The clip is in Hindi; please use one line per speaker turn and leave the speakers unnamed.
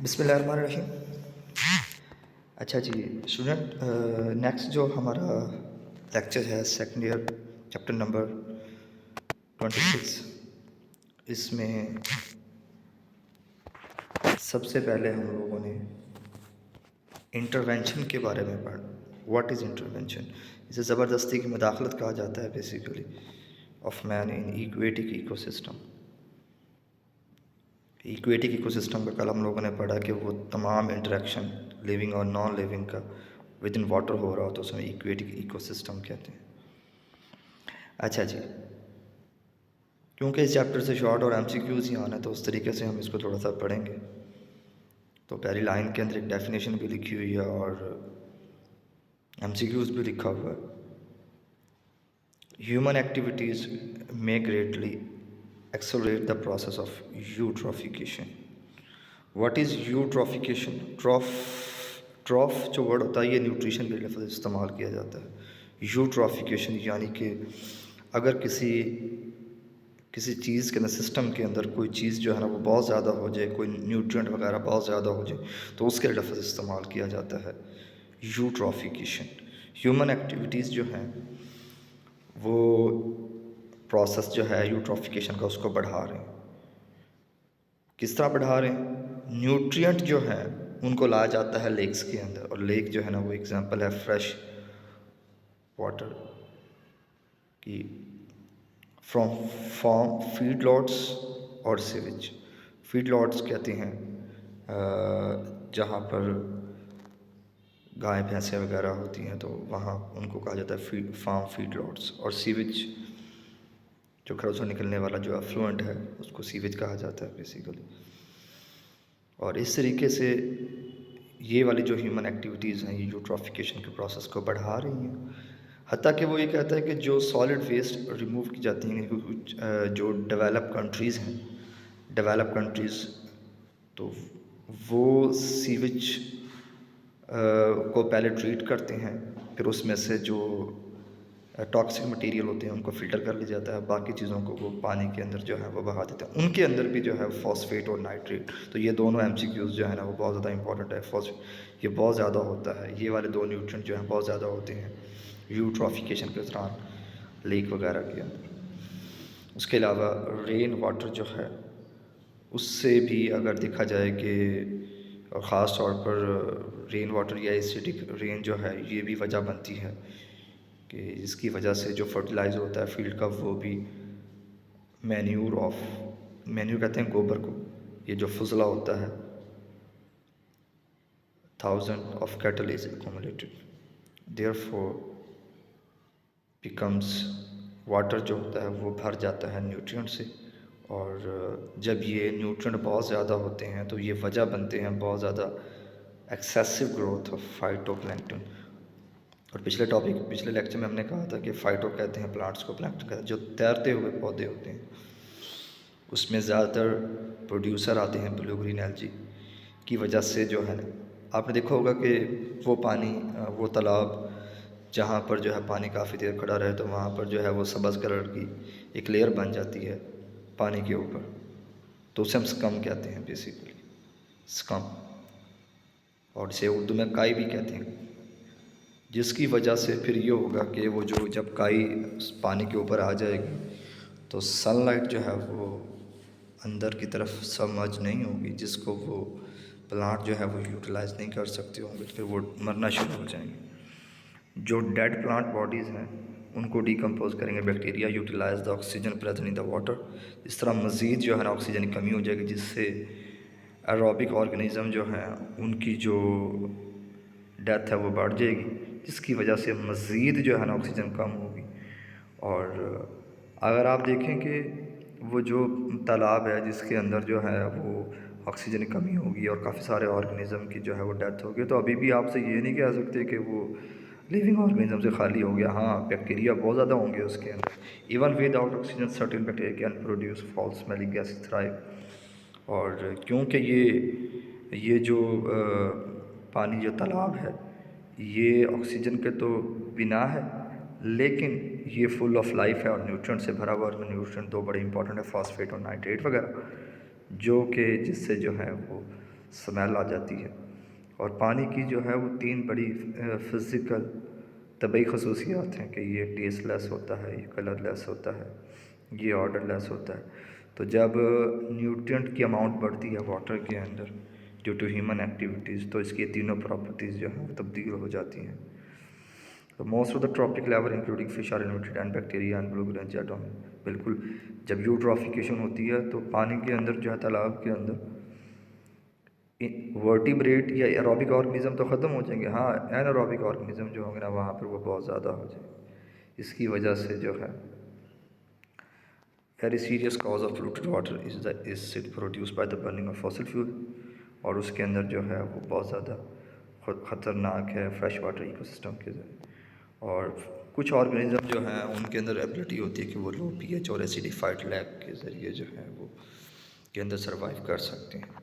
बिस्मिल्लाहिर्रहमानिर्रहीम। अच्छा जी स्टूडेंट, नेक्स्ट जो हमारा लेक्चर है सेकंड ईयर चैप्टर नंबर 26। इसमें सबसे पहले हम लोगों ने इंटरवेंशन के बारे में पढ़ा। What is intervention? इसे ज़बरदस्ती की मुदाखलत कहा जाता है basically of man in aquatic ecosystem. Aquatic ecosystem का कल हम लोगों ने पढ़ा कि वो तमाम इंटरेक्शन लिविंग और नॉन लिविंग का विद इन वाटर हो रहा हो तो उसमें इक्वेटिक इकोसिस्टम कहते हैं। अच्छा जी, क्योंकि इस चैप्टर से शॉर्ट और एमसीक्यूज ही आना है तो उस तरीके से हम इसको थोड़ा सा पढ़ेंगे। तो पहली लाइन के अंदर एक डेफिनेशन भी लिखी हुई है और एमसीक्यूज भी लिखा हुआ है। Human activities may greatly accelerate the process of eutrophication. What is eutrophication? ट्रॉफ जो वर्ड होता है ये न्यूट्रिशन के लफ्ज़ इस्तेमाल किया जाता है। यूट्रॉफिकेशन यानी कि अगर किसी चीज़ के अंदर सिस्टम के अंदर कोई चीज़ जो है ना वो बहुत ज़्यादा हो जाए, कोई न्यूट्रिएंट वगैरह बहुत ज़्यादा हो जाए तो उसके लफ्ज़ इस्तेमाल किया जाता है यूट्रॉफिकेशन। ह्यूमन एक्टिविटीज़ जो हैं वो प्रोसेस जो है यूट्रॉफिकेशन का उसको बढ़ा रहे हैं। किस तरह बढ़ा रहे हैं? न्यूट्रिएंट जो है उनको लाया जाता है लेक्स के अंदर, और लेक जो है ना वो एग्जांपल है फ्रेश वाटर की फ्रॉम फीड लॉट्स और सीवेज। फीड लॉट्स कहते हैं जहाँ पर गाय भैंसें वगैरह होती हैं तो वहाँ उनको कहा जाता है फार्म फीड लॉट्स। और सीवेज जो घरों से निकलने वाला जो एफ्लुएंट है उसको सीवेज कहा जाता है बेसिकली। और इस तरीके से ये वाली जो ह्यूमन एक्टिविटीज़ हैं ये यूट्रॉफिकेशन के प्रोसेस को बढ़ा रही हैं। हत्ता कि वो ये कहता है कि जो सॉलिड वेस्ट रिमूव की जाती हैं जो डेवलप कंट्रीज़ हैं, डेवलप कंट्रीज़ तो वो सीवेज को पहले ट्रीट करते हैं, फिर उसमें से जो टॉक्सिक मटेरियल होते हैं उनको फ़िल्टर कर लिया जाता है, बाकी चीज़ों को वो पानी के अंदर जो है वो बहा देते हैं। उनके अंदर भी जो है फॉस्फेट और नाइट्रेट, तो ये दोनों एमसीक्यूज़ जो है ना वो बहुत ज़्यादा इंपॉर्टेंट है। ये बहुत ज़्यादा होता है, ये वाले दो न्यूट्रिएंट जो हैं बहुत ज़्यादा होते हैं यूट्रॉफिकेशन के दौरान लेक वगैरह के अंदर। उसके अलावा रेन वाटर जो है उससे भी अगर देखा जाए कि ख़ास तौर पर रेन वाटर या एसिडिक रेन जो है ये भी वजह बनती है कि इसकी वजह से जो फर्टिलाइज़र होता है फील्ड का वो भी मैन्यूर कहते हैं गोबर को, ये जो फुजला होता है 1000 of cattle is accumulated therefore becomes water जो होता है वो भर जाता है न्यूट्रिएंट से। और जब ये न्यूट्रिएंट बहुत ज़्यादा होते हैं तो ये वजह बनते हैं बहुत ज़्यादा एक्सेसिव ग्रोथ ऑफ फाइटोप्लैंक्टन। और पिछले लेक्चर में हमने कहा था कि फाइटो कहते हैं प्लांट्स को, प्लैंक्टन कहते हैं जो तैरते हुए पौधे होते हैं। उसमें ज़्यादातर प्रोड्यूसर आते हैं ब्लू ग्रीन एल्गी की वजह से जो है आपने देखा होगा कि वो पानी वो तालाब जहाँ पर जो है पानी काफ़ी देर खड़ा रहे तो वहाँ पर जो है वो सब्ज़ कलर की एक लेयर बन जाती है पानी के ऊपर, तो उसे हम स्कम कहते हैं बेसिकली, स्कम, और इसे उर्दू में काई भी कहते हैं। जिसकी वजह से फिर ये होगा कि वो जो जब काई पानी के ऊपर आ जाएगी तो सनलाइट जो है वो अंदर की तरफ सबमर्ज नहीं होगी, जिसको वो प्लांट जो है वो यूटिलाइज़ नहीं कर सकते होंगे, तो फिर वो मरना शुरू हो जाएंगे। जो डेड प्लांट बॉडीज़ हैं उनको डिकम्पोज करेंगे bacteria, utilise the oxygen present in the water. इस तरह मज़ीद जो है ना ऑक्सीजन की कमी हो जाएगी, जिससे एरोबिक ऑर्गेनिज़म जो हैं उनकी जो डेथ है वो बढ़ जाएगी, जिसकी वजह से मज़ीद जो है ना ऑक्सीजन कम होगी। और अगर आप देखें कि वो जो तालाब है जिसके अंदर जो है वो ऑक्सीजन की कमी होगी और काफ़ी सारे ऑर्गेनिज़म की जो है वो डेथ होगी, तो अभी भी आपसे ये नहीं कह सकते कि वो लिविंग ऑर्गेनिज़म से खाली हो गया। हाँ, बैक्टीरिया बहुत ज़्यादा होंगे उसके अंदर। Even without oxygen certain bacteria can produce fall smelling gases thrive. और क्योंकि ये जो पानी जो तालाब है ये ऑक्सीजन के तो बिना है, लेकिन ये फुल ऑफ लाइफ है और न्यूट्रिएंट से भरा हुआ। और न्यूट्रिएंट दो बड़े इंपॉर्टेंट है, फॉस्फेट और नाइट्रेट वगैरह, जो कि जिससे जो है वो स्मेल आ जाती है। और पानी की जो है वो 3 बड़ी फ़िज़िकल तबी खसूसियात हैं कि ये टेस्टलेस होता है, ये कलरलेस होता है, ये ऑर्डरलेस होता है। तो जब न्यूट्रिएंट की अमाउंट बढ़ती है वाटर के अंदर ड्यू टू ह्यूमन एक्टिविटीज़, तो इसकी तीनों प्रॉपर्टीज़ जो हैं वो तब्दील हो जाती हैं। तो most of the trophic level including fish are inverted and bacteria and blue green जेटोन। बिल्कुल, जब यूट्रॉफिकेशन होती है तो पानी के अंदर जो है, तालाब के अंदर वर्टिब्रेट या एरोबिक ऑर्गेनिज़म तो ख़त्म हो जाएंगे, हाँ एनारोबिक ऑर्गेनिज़म जो होंगे ना वहाँ पर वो बहुत ज़्यादा हो जाएंगे। इसकी वजह से जो है very serious cause of polluted water is produce by the burning of fossil fuel, और उसके अंदर जो है वो बहुत ज़्यादा ख़तरनाक है फ्रेश वाटर इकोसिस्टम के ज़रिए। और कुछ ऑर्गेनिज़म जो हैं उनके अंदर एबिलिटी होती है कि वो लो पीएच और एसिडिफाइड लैब के ज़रिए जो है वो के अंदर सर्वाइव कर सकते हैं।